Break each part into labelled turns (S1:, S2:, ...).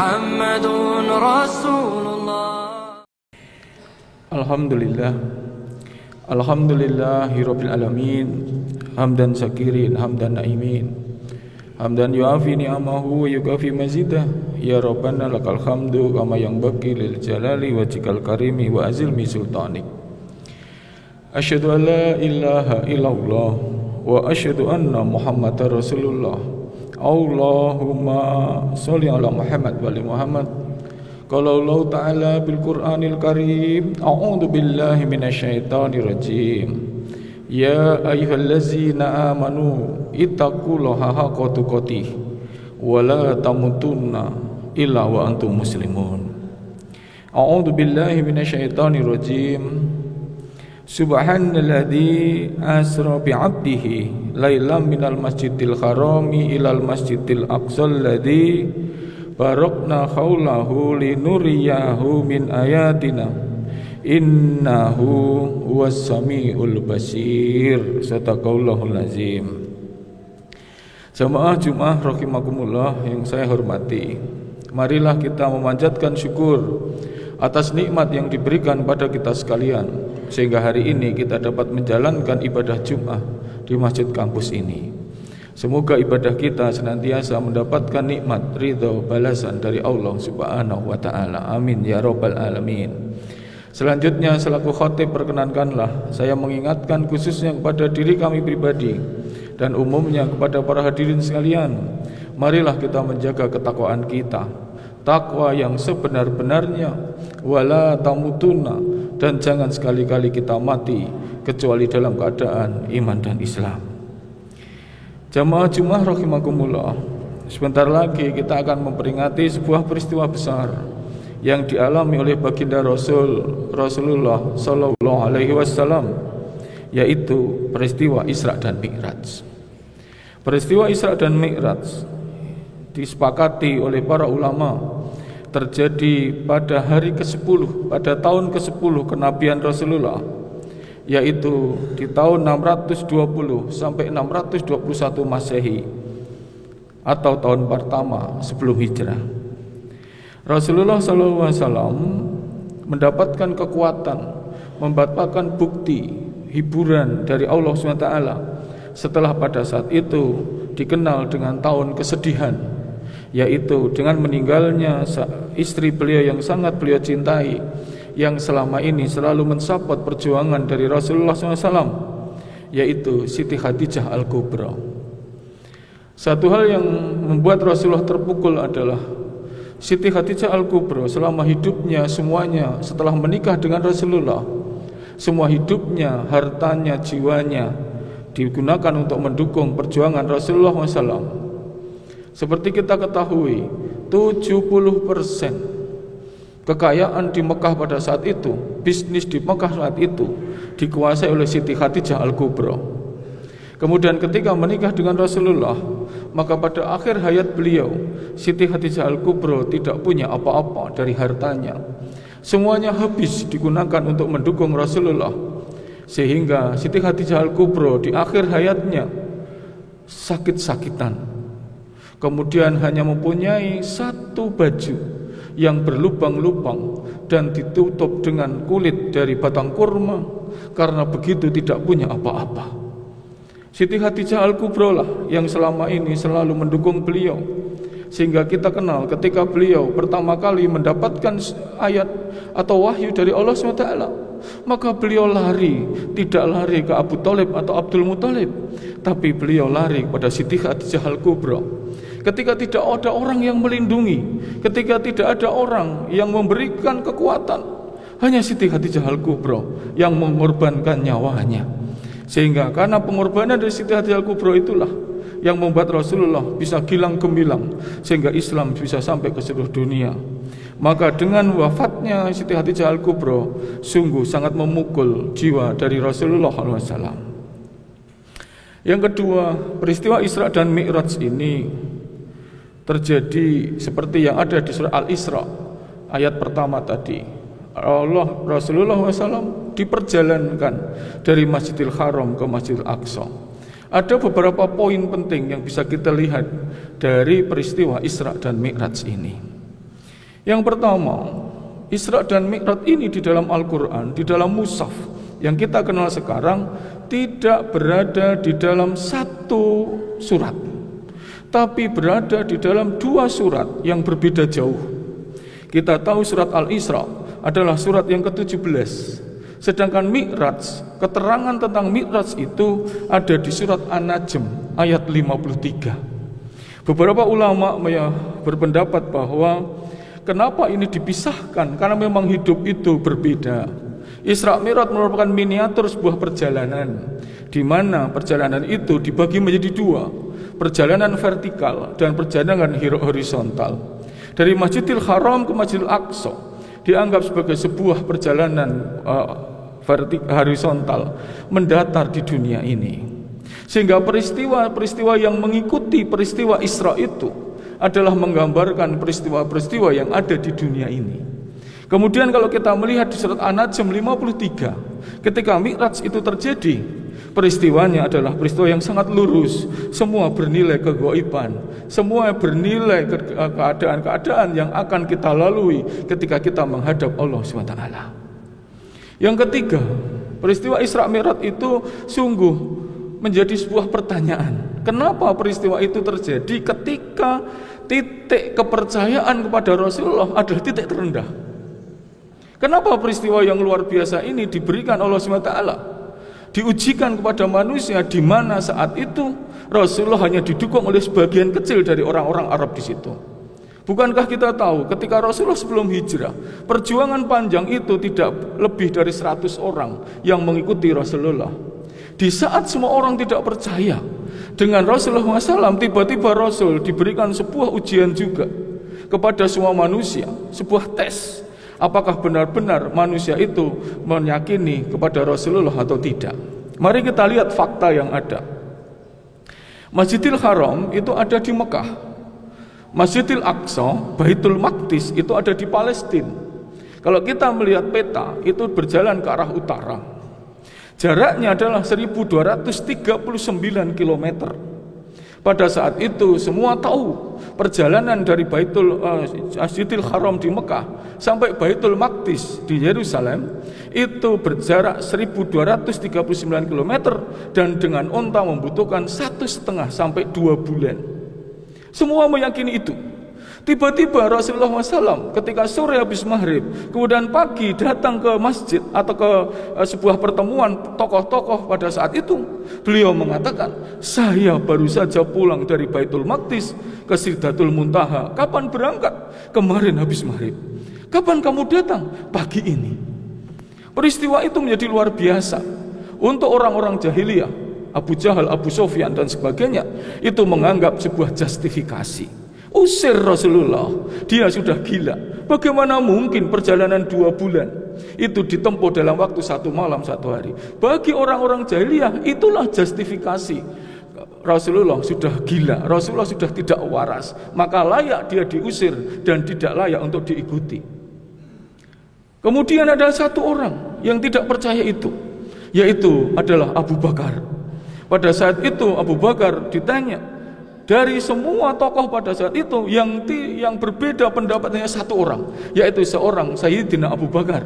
S1: محمد رسول الله.
S2: Alhamdulillah, alhamdulillahirabbil alamin, hamdan syakirin, hamdan naimin, hamdan yuafi ni'amahu wa yukafi mazidah. Ya Rabbana lakal hamdu kama yang bagi lil jalali wajikal karimi wa azilmi sultanik. Asyhadu an la ilaha illallah wa asyhadu anna Muhammadar Rasulullah. Allahumma sholli ala Muhammad wa ali Muhammad. Qala Allah Ta'ala bil Qur'anil Karim, a'udzu billahi minasyaitonir rajim. Ya ayyuhallazina amanu ittaqullaha haqqa tuqatih wa la tamutunna illa wa antum muslimun. A'udzu billahi minasyaitonir rajim. Subhanalladzi asra bi 'abdihi lailan minal masjidil harami ilal masjidil aqsal ladzi barakna haulahu linuriyahu min ayatina innahu huwas samiul basir. Sadaqallahul azim. Jamaah Jumat rahimakumullah yang saya hormati, marilah kita memanjatkan syukur atas nikmat yang diberikan pada kita sekalian, sehingga hari ini kita dapat menjalankan ibadah Jumat di masjid kampus ini. Semoga ibadah kita senantiasa mendapatkan nikmat, ridho, balasan dari Allah Subhanahu wa Ta'ala. Amin ya Rabbal Alamin. Selanjutnya, selaku khatib, perkenankanlah saya mengingatkan khususnya kepada diri kami pribadi dan umumnya kepada para hadirin sekalian. Marilah kita menjaga ketakwaan kita, takwa yang sebenar-benarnya, wala tamutunna, dan jangan sekali-kali kita mati kecuali dalam keadaan iman dan Islam. Jamaah Jumat rahimakumullah, sebentar lagi kita akan memperingati sebuah peristiwa besar yang dialami oleh baginda Rasulullah sallallahu alaihi wasallam, yaitu peristiwa Isra dan Mi'raj. Peristiwa Isra dan Mi'raj disepakati oleh para ulama terjadi pada hari ke-10, pada tahun ke-10 kenabian Rasulullah, yaitu di tahun 620 sampai 621 Masehi atau tahun pertama sebelum hijrah. Rasulullah SAW mendapatkan kekuatan, mendapatkan bukti hiburan dari Allah SWT setelah pada saat itu dikenal dengan tahun kesedihan, yaitu dengan meninggalnya istri beliau yang sangat beliau cintai, yang selama ini selalu mensupport perjuangan dari Rasulullah SAW, yaitu Siti Khadijah Al-Kubra. Satu hal yang membuat Rasulullah terpukul adalah Siti Khadijah Al-Kubra selama hidupnya semuanya setelah menikah dengan Rasulullah, semua hidupnya, hartanya, jiwanya digunakan untuk mendukung perjuangan Rasulullah SAW. Seperti kita ketahui, 70% kekayaan di Mekah pada saat itu, bisnis di Mekah saat itu dikuasai oleh Siti Khadijah Al-Kubra. Kemudian ketika menikah dengan Rasulullah, maka pada akhir hayat beliau, Siti Khadijah Al-Kubra tidak punya apa-apa dari hartanya. Semuanya habis digunakan untuk mendukung Rasulullah, sehingga Siti Khadijah Al-Kubra di akhir hayatnya sakit-sakitan. Kemudian hanya mempunyai satu baju yang berlubang-lubang dan ditutup dengan kulit dari batang kurma, karena begitu tidak punya apa-apa. Siti Khadijah Al-Kubra lah yang selama ini selalu mendukung beliau, sehingga kita kenal ketika beliau pertama kali mendapatkan ayat atau wahyu dari Allah SWT, maka beliau lari, tidak lari ke Abu Thalib atau Abdul Muthalib, tapi beliau lari kepada Siti Khadijah Al-Kubra. Ketika tidak ada orang yang melindungi, ketika tidak ada orang yang memberikan kekuatan, hanya Siti Khadijah Al-Kubra yang mengorbankan nyawanya. Sehingga karena pengorbanan dari Siti Khadijah Al-Kubra itulah yang membuat Rasulullah bisa gilang gemilang, sehingga Islam bisa sampai ke seluruh dunia. Maka dengan wafatnya Siti Khadijah Al-Kubra sungguh sangat memukul jiwa dari Rasulullah SAW. Yang kedua, peristiwa Isra dan Mi'raj ini terjadi seperti yang ada di surah Al-Isra ayat pertama tadi. Rasulullah SAW diperjalankan dari Masjidil Haram ke Masjidil Aqsa. Ada beberapa poin penting yang bisa kita lihat dari peristiwa Isra dan Mi'raj ini. Yang pertama, Isra dan Mi'raj ini di dalam Al-Quran, di dalam mushaf yang kita kenal sekarang, tidak berada di dalam satu surat, tapi berada di dalam dua surat yang berbeda jauh. Kita tahu surat Al-Isra adalah surat yang ke-17, sedangkan Mi'raj, keterangan tentang Mi'raj itu ada di surat An-Najm ayat 53. Beberapa ulama berpendapat bahwa kenapa ini dipisahkan, karena memang hidup itu berbeda. Isra Mi'raj merupakan miniatur sebuah perjalanan, di mana perjalanan itu dibagi menjadi dua, perjalanan vertikal dan perjalanan horizontal. Dari Masjidil Haram ke Masjidil Aqsa dianggap sebagai sebuah perjalanan horizontal, mendatar di dunia ini. Sehingga peristiwa-peristiwa yang mengikuti peristiwa Isra itu adalah menggambarkan peristiwa-peristiwa yang ada di dunia ini. Kemudian kalau kita melihat di surat An-Najm 53, ketika Mi'raj itu terjadi, peristiwanya adalah peristiwa yang sangat lurus, semua bernilai kegaiban, semua bernilai keadaan-keadaan yang akan kita lalui ketika kita menghadap Allah SWT. Yang ketiga, peristiwa Isra Mi'raj itu sungguh menjadi sebuah pertanyaan. Kenapa peristiwa itu terjadi ketika titik kepercayaan kepada Rasulullah adalah titik terendah? Kenapa peristiwa yang luar biasa ini diberikan Allah SWT, diujikan kepada manusia, di mana saat itu Rasulullah hanya didukung oleh sebagian kecil dari orang-orang Arab di situ? Bukankah kita tahu ketika Rasulullah sebelum hijrah, perjuangan panjang itu tidak lebih dari 100 orang yang mengikuti Rasulullah. Di saat semua orang tidak percaya dengan Rasulullah SAW, tiba-tiba Rasul diberikan sebuah ujian juga kepada semua manusia, sebuah tes. Apakah benar-benar manusia itu meyakini kepada Rasulullah atau tidak? Mari kita lihat fakta yang ada. Masjidil Haram itu ada di Mekah. Masjidil Aqsa, Baitul Maqdis itu ada di Palestina. Kalau kita melihat peta, itu berjalan ke arah utara. Jaraknya adalah 1239 km. Pada saat itu semua tahu perjalanan dari Masjidil Haram di Mekah sampai Baitul Maqdis di Yerusalem itu berjarak 1239 km dan dengan onta membutuhkan 1,5 sampai 2 bulan. Semua meyakini itu. Tiba-tiba Rasulullah SAW ketika sore habis maghrib, kemudian pagi datang ke masjid atau ke sebuah pertemuan tokoh-tokoh pada saat itu, beliau mengatakan, saya baru saja pulang dari Baitul Maqdis ke Sidratul Muntaha. Kapan berangkat? Kemarin habis maghrib. Kapan kamu datang? Pagi ini. Peristiwa itu menjadi luar biasa untuk orang-orang jahiliyah, Abu Jahal, Abu Sufyan dan sebagainya. Itu menganggap sebuah justifikasi. Usir Rasulullah, dia sudah gila. Bagaimana mungkin perjalanan 2 bulan itu ditempuh dalam waktu 1 malam 1 hari? Bagi orang-orang jahiliyah itulah justifikasi. Rasulullah sudah gila, Rasulullah sudah tidak waras, maka layak dia diusir dan tidak layak untuk diikuti. Kemudian ada satu orang yang tidak percaya itu, yaitu adalah Abu Bakar. Pada saat itu Abu Bakar ditanya, dari semua tokoh pada saat itu yang berbeda pendapatnya satu orang, yaitu seorang Sayyidina Abu Bakar.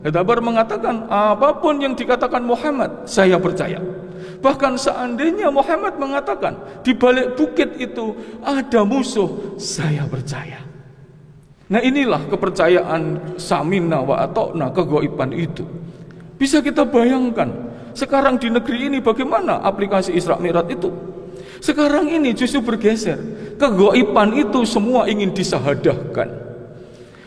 S2: Abu Bakar mengatakan, apapun yang dikatakan Muhammad, saya percaya. Bahkan seandainya Muhammad mengatakan di balik bukit itu ada musuh, saya percaya. Nah, inilah kepercayaan samina wa atokna, kegaiban itu. Bisa kita bayangkan sekarang di negeri ini bagaimana aplikasi Isra Mi'raj itu. Sekarang ini justru bergeser. Kegaiban itu semua ingin disahadahkan.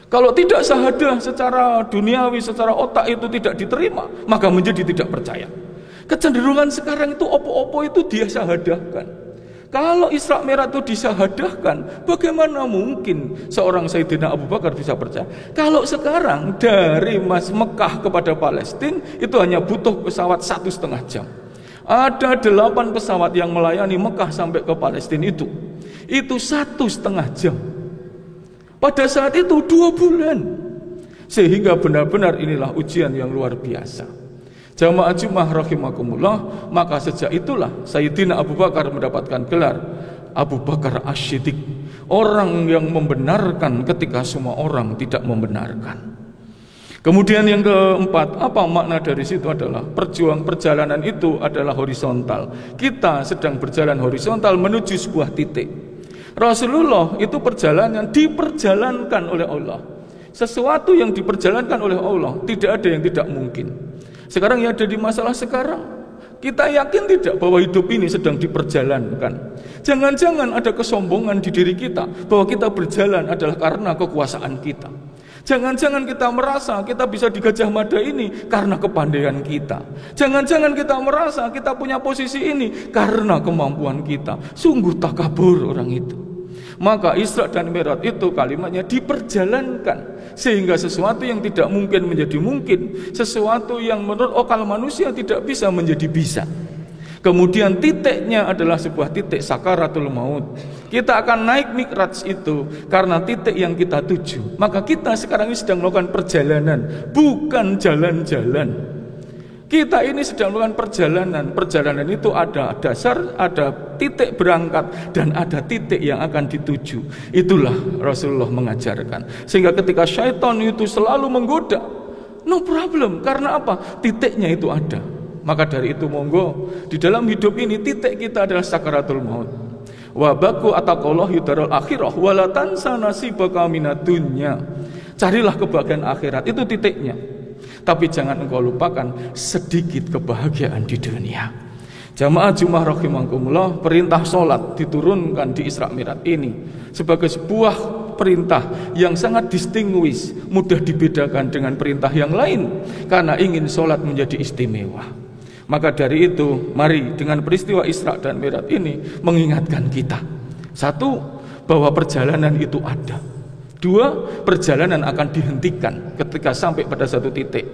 S2: Kalau tidak sahadah secara duniawi, secara otak itu tidak diterima, maka menjadi tidak percaya. Kecenderungan sekarang itu opo-opo itu dia sahadahkan. Kalau Isra Mi'raj itu disahadahkan, bagaimana mungkin seorang Sayyidina Abu Bakar bisa percaya? Kalau sekarang dari Mekah kepada Palestina itu hanya butuh pesawat 1,5 jam. Ada 8 pesawat yang melayani Mekah sampai ke Palestina itu 1,5 jam. Pada saat itu 2 bulan. Sehingga benar-benar inilah ujian yang luar biasa. Jamaah Jumat rahimakumullah, maka sejak itulah Sayyidina Abu Bakar mendapatkan gelar Abu Bakar As-Siddiq, orang yang membenarkan ketika semua orang tidak membenarkan. Kemudian yang keempat, apa makna dari situ adalah perjalanan itu adalah horizontal. Kita sedang berjalan horizontal menuju sebuah titik. Rasulullah itu perjalanan diperjalankan oleh Allah. Sesuatu yang diperjalankan oleh Allah, tidak ada yang tidak mungkin. Sekarang yang ada di masalah sekarang, kita yakin tidak bahwa hidup ini sedang diperjalankan? Jangan-jangan ada kesombongan di diri kita bahwa kita berjalan adalah karena kekuasaan kita. Jangan-jangan kita merasa kita bisa di Gajah Mada ini karena kepandaian kita. Jangan-jangan kita merasa kita punya posisi ini karena kemampuan kita. Sungguh takabur orang itu. Maka Isra dan Mi'raj itu kalimatnya diperjalankan, sehingga sesuatu yang tidak mungkin menjadi mungkin, sesuatu yang menurut akal manusia tidak bisa menjadi bisa. Kemudian titiknya adalah sebuah titik sakaratul maut. Kita akan naik Mi'raj itu karena titik yang kita tuju. Maka kita sekarang ini sedang melakukan perjalanan, bukan jalan-jalan. Kita ini sedang melakukan perjalanan. Perjalanan itu ada dasar, ada titik berangkat, dan ada titik yang akan dituju. Itulah Rasulullah mengajarkan. Sehingga ketika syaitan itu selalu menggoda, no problem. Karena apa? Titiknya itu ada. Maka dari itu monggo, di dalam hidup ini titik kita adalah sakaratul maut. Wa baku ataqallahu yudarul akhirah wala tansa nasibaka minad dunya. Carilah kebahagiaan akhirat, itu titiknya. Tapi jangan engkau lupakan sedikit kebahagiaan di dunia. Jamaah Jumat rahimakumullah, perintah sholat diturunkan di Isra Mi'raj ini sebagai sebuah perintah yang sangat distinguish, mudah dibedakan dengan perintah yang lain karena ingin sholat menjadi istimewa. Maka dari itu, mari dengan peristiwa Isra dan Mi'raj ini mengingatkan kita. Satu, bahwa perjalanan itu ada. Dua, perjalanan akan dihentikan ketika sampai pada satu titik.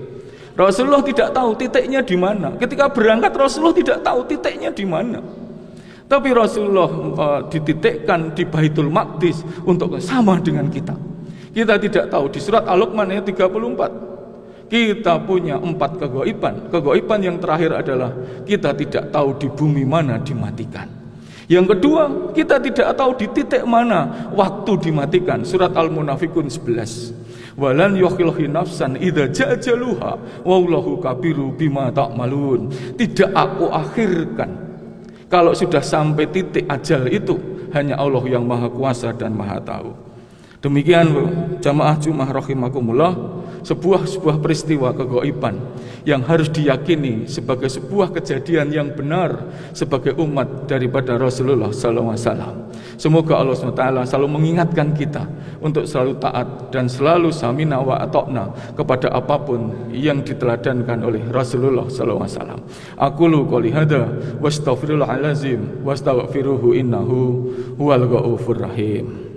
S2: Rasulullah tidak tahu titiknya di mana. Ketika berangkat Rasulullah tidak tahu titiknya di mana. Tapi Rasulullah dititikkan di Baitul Maqdis untuk sama dengan kita. Kita tidak tahu di surat Al-Luqman ayat 34. Kita punya 4 kegaiban. Kegaiban yang terakhir adalah kita tidak tahu di bumi mana dimatikan. Yang kedua, kita tidak tahu di titik mana waktu dimatikan. Surat Al-Munafikun 11. Walan yukhilhi nafsan idza ja'jaluha wallahu kabiru bima ta'malun. Tidak aku akhirkan. Kalau sudah sampai titik ajal itu, hanya Allah yang Maha Kuasa dan Maha Tahu. Demikian jamaah Jumat rahimakumullah, sebuah peristiwa kegaiban yang harus diyakini sebagai sebuah kejadian yang benar sebagai umat daripada Rasulullah SAW. Semoga Allah SWT selalu mengingatkan kita untuk selalu taat dan selalu samina wa atokna kepada apapun yang diteladankan oleh Rasulullah SAW. Aqulu qouli hadza wastaghfirullahalazim wastaghfiruhu innahu huwal ghafurur rahim.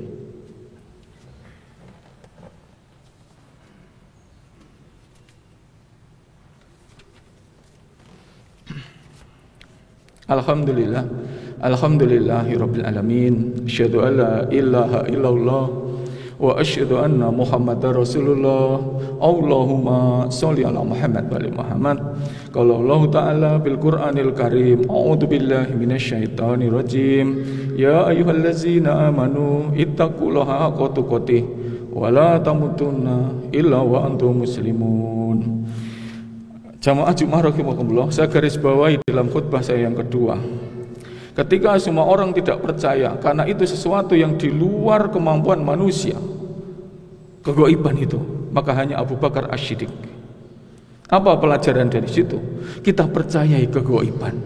S2: Alhamdulillah, alhamdulillahirabbil alamin. Asyhadu an la ilaha illallah wa asyhadu anna Muhammadar Rasulullah. Allahumma sholli ala Muhammad wa ali Muhammad. Qala Allah Ta'ala bil Qur'anil Karim, a'udzu billahi minasyaitonir rajim. Ya ayyuhallazina amanu ittaqullaha haqqa tuqatih wa la tamutunna illa wa antum muslimun. Jamaah Jumat rahimakumullah, saya garis bawahi dalam khutbah saya yang kedua. Ketika semua orang tidak percaya karena itu sesuatu yang di luar kemampuan manusia, kegaiban itu, maka hanya Abu Bakar As-Siddiq. Apa pelajaran dari situ? Kita percayai kegaiban.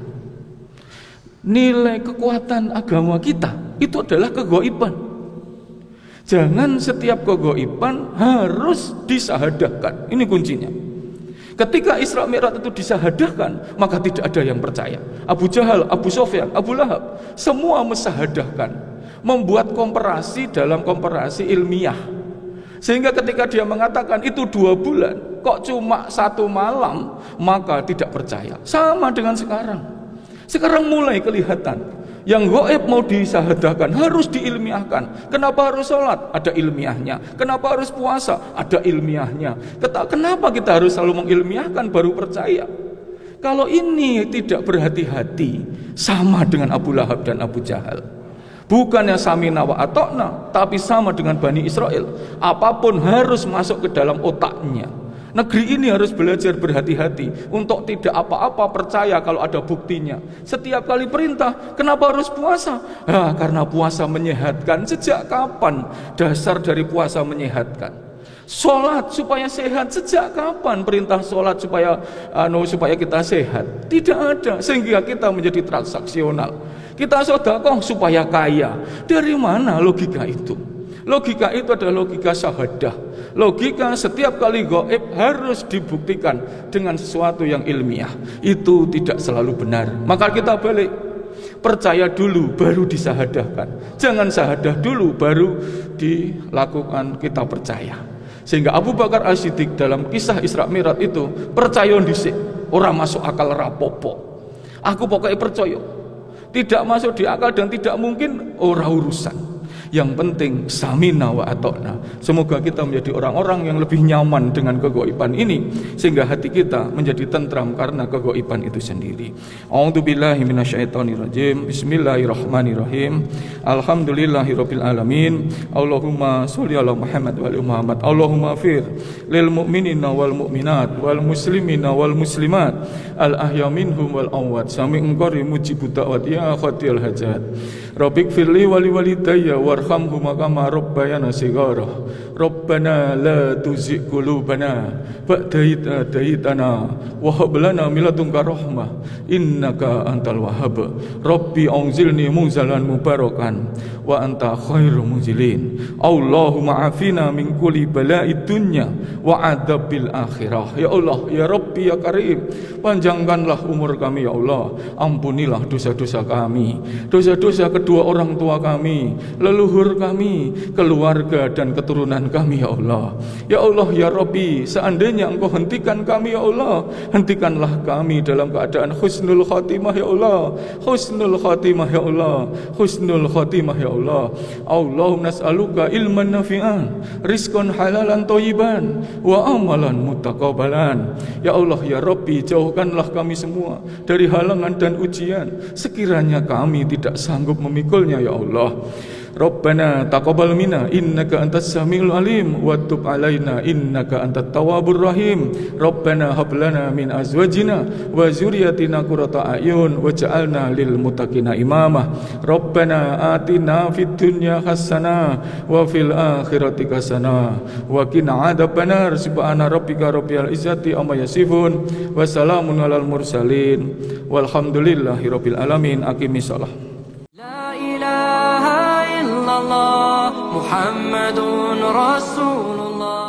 S2: Nilai kekuatan agama kita itu adalah kegaiban. Jangan setiap kegaiban harus disahadahkan. Ini kuncinya. Ketika Isra Mi'raj itu disahadahkan, maka tidak ada yang percaya. Abu Jahal, Abu Sufyan, Abu Lahab, semua mesahadahkan, membuat komparasi dalam komparasi ilmiah. Sehingga ketika dia mengatakan itu 2 bulan, kok cuma 1 malam, maka tidak percaya. Sama dengan sekarang. Sekarang mulai kelihatan. Yang gaib mau disahadahkan harus diilmiahkan. Kenapa harus sholat? Ada ilmiahnya. Kenapa harus puasa? Ada ilmiahnya. Kenapa kita harus selalu mengilmiahkan baru percaya? Kalau ini tidak berhati-hati, sama dengan Abu Lahab dan Abu Jahal. Bukannya samina wa atokna, tapi sama dengan Bani Israel. Apapun harus masuk ke dalam otaknya. Negeri ini harus belajar berhati-hati untuk tidak apa-apa percaya kalau ada buktinya. Setiap kali perintah, kenapa harus puasa? Karena puasa menyehatkan. Sejak kapan dasar dari puasa menyehatkan? Sholat supaya sehat. Sejak kapan perintah sholat supaya kita sehat? Tidak ada. Sehingga kita menjadi transaksional. Kita sedekah supaya kaya. Dari mana logika itu? Logika itu adalah logika syahadah. Logika setiap kali gaib harus dibuktikan dengan sesuatu yang ilmiah. Itu tidak selalu benar. Maka kita balik. Percaya dulu baru disahadahkan. Jangan sahadah dulu baru dilakukan kita percaya. Sehingga Abu Bakar As-Siddiq dalam kisah Isra Mi'raj itu percaya dhisik, ora masuk akal rapopo. Aku pokoknya percaya. Tidak masuk di akal dan tidak mungkin, ora urusan. Yang penting samina wa atokna. Semoga kita menjadi orang-orang yang lebih nyaman dengan kegaiban ini, sehingga hati kita menjadi tentram karena kegaiban itu sendiri. A'udzubillahi minasyaitonirrajim. Bismillahirrahmanirrahim. Alhamdulillahirabbil alamin. Allahumma sholli ala Muhammad wa ali Muhammad. Allahumma fir lil mu'minina wal mu'minat wal muslimina wal muslimat al ahya minhum wal amwat. Sami'un qarib mujibud da'wat ya khatil hajat. Rabbik firli wali walidayya warhamhuma kama rabbayana shighara. Rabbana la tuzigh qulubana ba'da idh hadaytana wa hab lana min ladunka rahmah innaka antal wahhab. Rabbi anzilni munzalan mubarakan wa anta khairul munzilin. Allahumma afina min kulli bala'id dunya wa adzabil akhirah. Ya Allah, ya Rabbi, ya Karim, panjangkanlah umur kami ya Allah. Ampunilah dosa-dosa kami, dosa-dosa kedua orang tua kami, leluhur kami, keluarga dan keturunan kami ya Allah. Ya Allah, ya Rabbi, seandainya Engkau hentikan kami ya Allah, hentikanlah kami dalam keadaan husnul khatimah ya Allah. Husnul khatimah ya Allah. Husnul khatimah ya Allah. Allahumma nas'aluka ilman nafi'an, rizqan halalan thayyiban, wa amalan mutaqabbalan. Ya Allah, ya Rabbi, jauhkanlah kami semua dari halangan dan ujian sekiranya kami tidak sanggup memikulnya ya Allah. Rabbana taqabbal minna innaka antas samiul alim wa tub alaina innaka antat tawwabur rahim. Rabbana hab lana min azwajina wa zurriyyatina qurrata a'yun waj'alna lil muttaqina imama. Rabbana atina fid dunya hasanah wa fil akhirati hasanah wa qina adzabannar. Subhana rabbika rabbil izzati amma yasifun wa salamun alal mursalin walhamdulillahi rabbil alamin. Aqimissalah.
S1: الله محمد رسول الله.